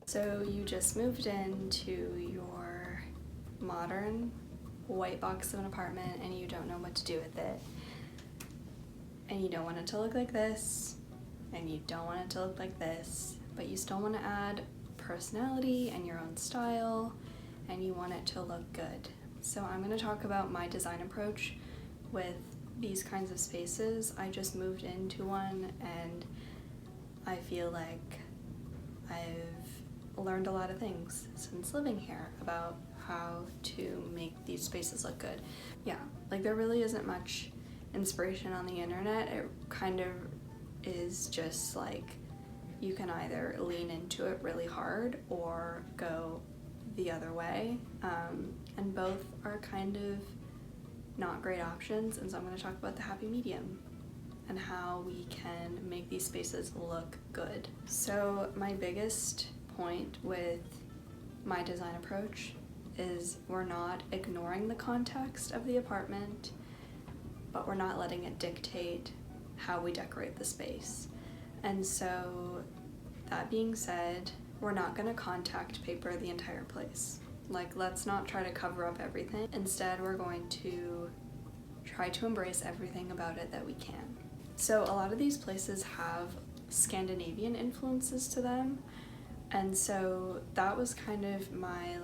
So you just moved into your modern white box of an apartment and you don't know what to do with it. And you don't want it to look like this, and you don't want it to look like this, but you still want to add personality and your own style, and you want it to look good. So I'm going to talk about my design approach with these kinds of spaces. I just moved into one and I feel like I've learned a lot of things since living here about how to make these spaces look good. Yeah, like there really isn't much inspiration on the internet. It kind of is just like you can either lean into it really hard or go the other way, and both are kind of not great options. And so I'm going to talk about the happy medium and how we can make these spaces look good. So my biggest point with my design approach is we're not ignoring the context of the apartment, but we're not letting it dictate how we decorate the space. And so that being said, we're not going to contact paper the entire place. Like, let's not try to cover up everything. Instead, we're going to try to embrace everything about it that we can. So a lot of these places have Scandinavian influences to them, and so that was kind of my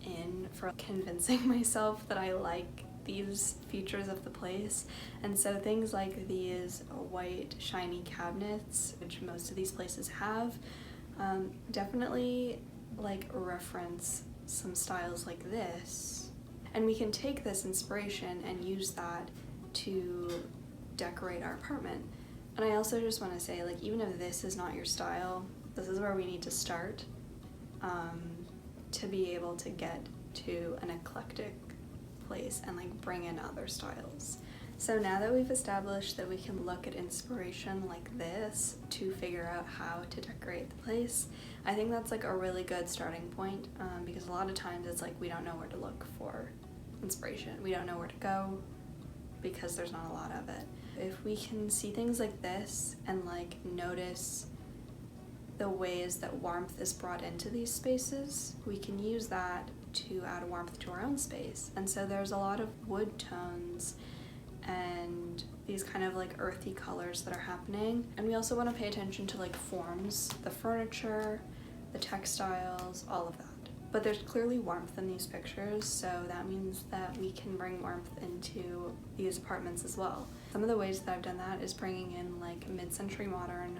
in for convincing myself that I like these features of the place. And so things like these white shiny cabinets, which most of these places have, definitely reference some styles like this, and we can take this inspiration and use that to decorate our apartment. And I also just want to say, even if this is not your style, this is where we need to start to be able to get to an eclectic place and bring in other styles. So now that we've established that we can look at inspiration like this to figure out how to decorate the place, I think that's a really good starting point, because a lot of times it's we don't know where to look for inspiration. We don't know where to go because there's not a lot of it. If we can see things like this and notice the ways that warmth is brought into these spaces, we can use that to add warmth to our own space. And so there's a lot of wood tones and these kind of earthy colors that are happening. And we also want to pay attention to forms, the furniture, the textiles, all of that. But there's clearly warmth in these pictures, so that means that we can bring warmth into these apartments as well. Some of the ways that I've done that is bringing in mid-century modern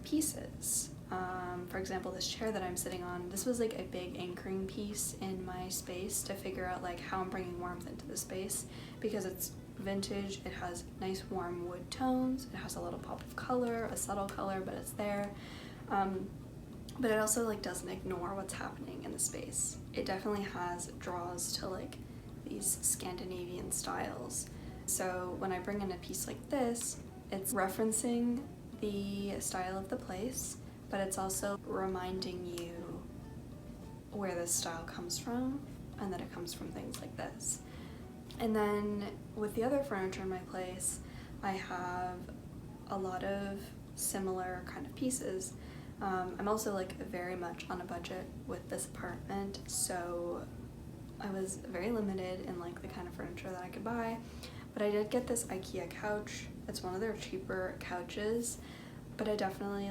pieces. For example, this chair that I'm sitting on, this was a big anchoring piece in my space to figure out how I'm bringing warmth into the space, because it's vintage, it has nice warm wood tones, it has a little pop of color, a subtle color, but it's there. But it also doesn't ignore what's happening in the space. It definitely has draws to these Scandinavian styles. So when I bring in a piece like this, it's referencing the style of the place, but it's also reminding you where this style comes from and that it comes from things like this. And then with the other furniture in my place, I have a lot of similar kind of pieces. I'm also very much on a budget with this apartment, so I was very limited in the kind of furniture that I could buy. But I did get this IKEA couch. It's one of their cheaper couches, but it definitely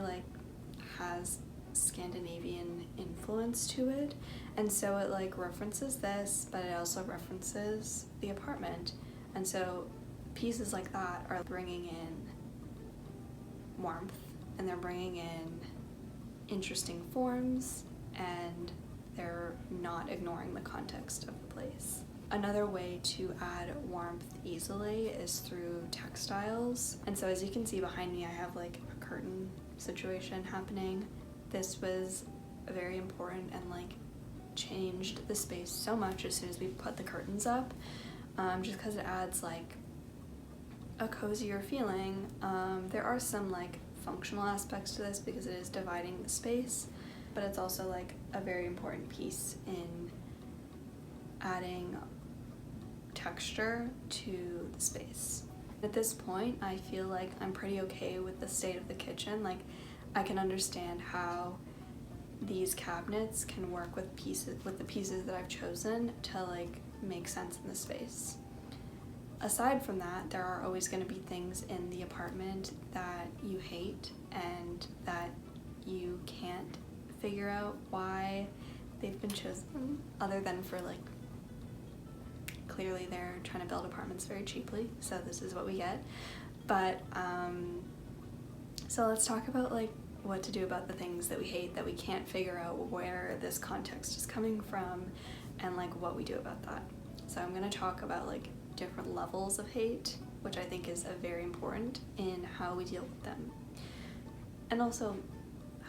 has Scandinavian influence to it. And so it references this, but it also references the apartment. And so pieces like that are bringing in warmth, and they're bringing in interesting forms, and they're not ignoring the context of the place. Another way to add warmth easily is through textiles. And so as you can see behind me, I have a curtain situation happening. This was very important and changed the space so much as soon as we put the curtains up, just because it adds a cozier feeling. There are some functional aspects to this because it is dividing the space, but it's also a very important piece in adding texture to the space. At this point, I feel I'm pretty okay with the state of the kitchen. I can understand how these cabinets can work with the pieces that I've chosen to like make sense in the space. Aside from that, there are always going to be things in the apartment that you hate and that you can't figure out why they've been chosen, other than for like, clearly they're trying to build apartments very cheaply, so this is what we get. But so let's talk about like what to do about the things that we hate, that we can't figure out where this context is coming from, and like what we do about that. So I'm going to talk about like different levels of hate, which I think is very important in how we deal with them, and also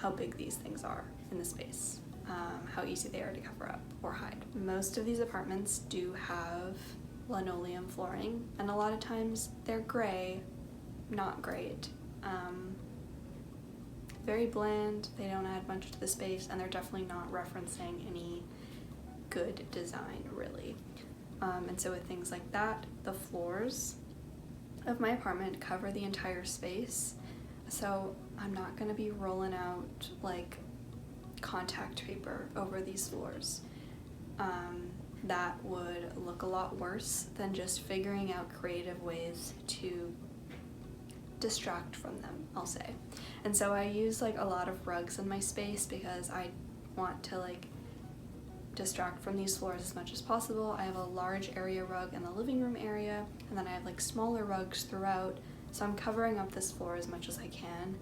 how big these things are in the space, how easy they are to cover up or hide. Most of these apartments do have linoleum flooring, and a lot of times they're gray, not great, very bland, they don't add much to the space, and they're definitely not referencing any good design really. And so with things like that, the floors of my apartment cover the entire space, so I'm not going to be rolling out like contact paper over these floors. That would look a lot worse than just figuring out creative ways to distract from them, I'll say. And so I use like a lot of rugs in my space because I want to like distract from these floors as much as possible. I have a large area rug in the living room area, and then I have like smaller rugs throughout, so I'm covering up this floor as much as I can.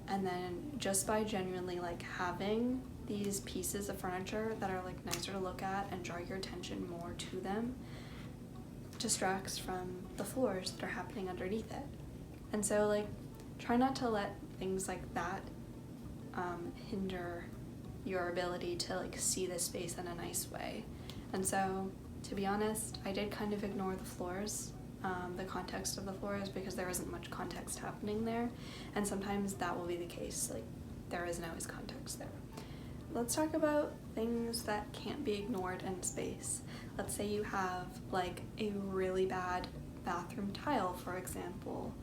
And then just by genuinely like having these pieces of furniture that are like nicer to look at and draw your attention more to them, distracts from the floors that are happening underneath it. And so like try not to let things like that hinder your ability to like see the space in a nice way. And so, to be honest, I did kind of ignore the floors, the context of the floors, because there isn't much context happening there, and sometimes that will be the case, like there isn't always context there. Let's talk about things that can't be ignored in space. Let's say you have like a really bad bathroom tile, for example.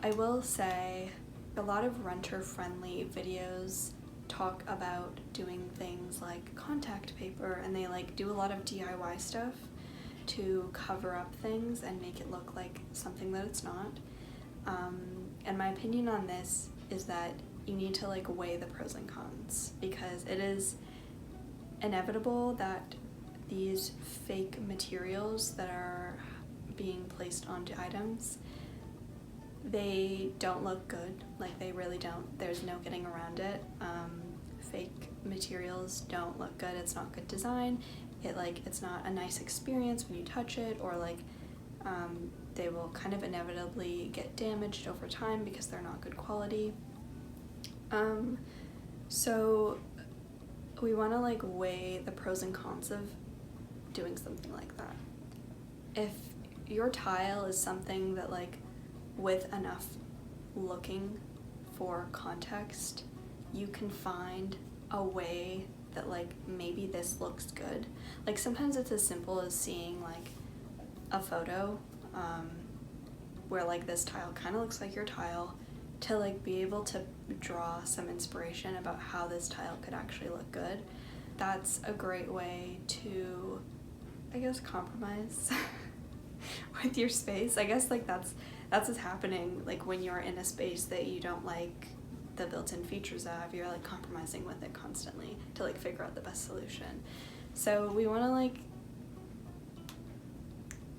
I will say a lot of renter-friendly videos talk about doing things like contact paper, and they like do a lot of DIY stuff to cover up things and make it look like something that it's not. And my opinion on this is that you need to like weigh the pros and cons, because it is inevitable that these fake materials that are being placed onto items, they don't look good. Like they really don't. There's no getting around it. Fake materials don't look good. It's not good design. It's not a nice experience when you touch it, or like they will kind of inevitably get damaged over time because they're not good quality. So we want to like weigh the pros and cons of doing something like that. If your tile is something that like with enough looking for context, you can find a way that like maybe this looks good. Like sometimes it's as simple as seeing like a photo where like this tile kind of looks like your tile, to like be able to draw some inspiration about how this tile could actually look good. That's a great way to, I guess, compromise with your space. I guess like that's what's happening like when you're in a space that you don't like the built-in features of. You're like compromising with it constantly to like figure out the best solution. So we want to like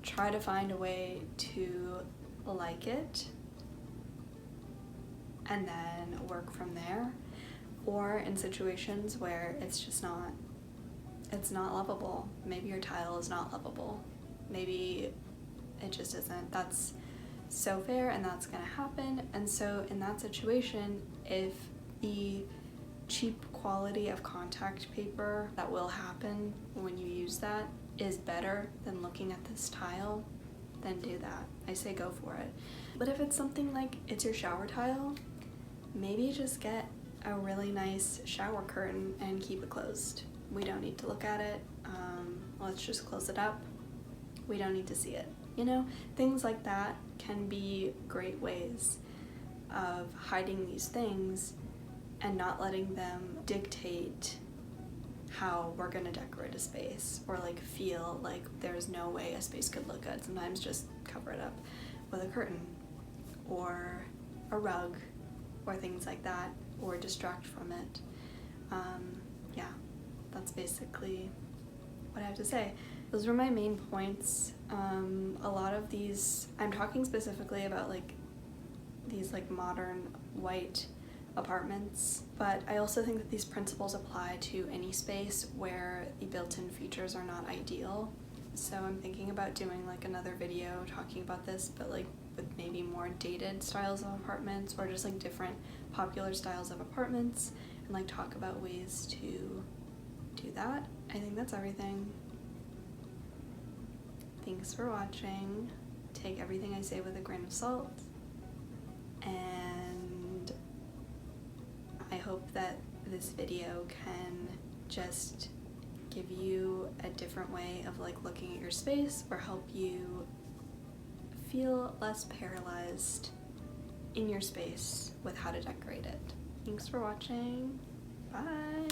try to find a way to like it and then work from there. Or in situations where it's not lovable. Maybe your tile is not lovable. Maybe it just isn't. That's so fair, and that's gonna happen. And so in that situation, if the cheap quality of contact paper that will happen when you use that is better than looking at this tile, then do that. I say go for it. But if it's something like it's your shower tile, maybe just get a really nice shower curtain and keep it closed. We don't need to look at it. Let's just close it up. We don't need to see it. You know, things like that can be great ways of hiding these things and not letting them dictate how we're gonna decorate a space, or like feel like there's no way a space could look good. Sometimes just cover it up with a curtain or a rug or things like that, or distract from it. Yeah, that's basically what I have to say. Those were my main points. A lot of these, I'm talking specifically about like these like modern white apartments, but I also think that these principles apply to any space where the built-in features are not ideal. So I'm thinking about doing like another video talking about this, but like with maybe more dated styles of apartments, or just like different popular styles of apartments, and like talk about ways to do that. I think that's everything. Thanks for watching. Take everything I say with a grain of salt, and I hope that this video can just give you a different way of like looking at your space, or help you feel less paralyzed in your space with how to decorate it. Thanks for watching. Bye.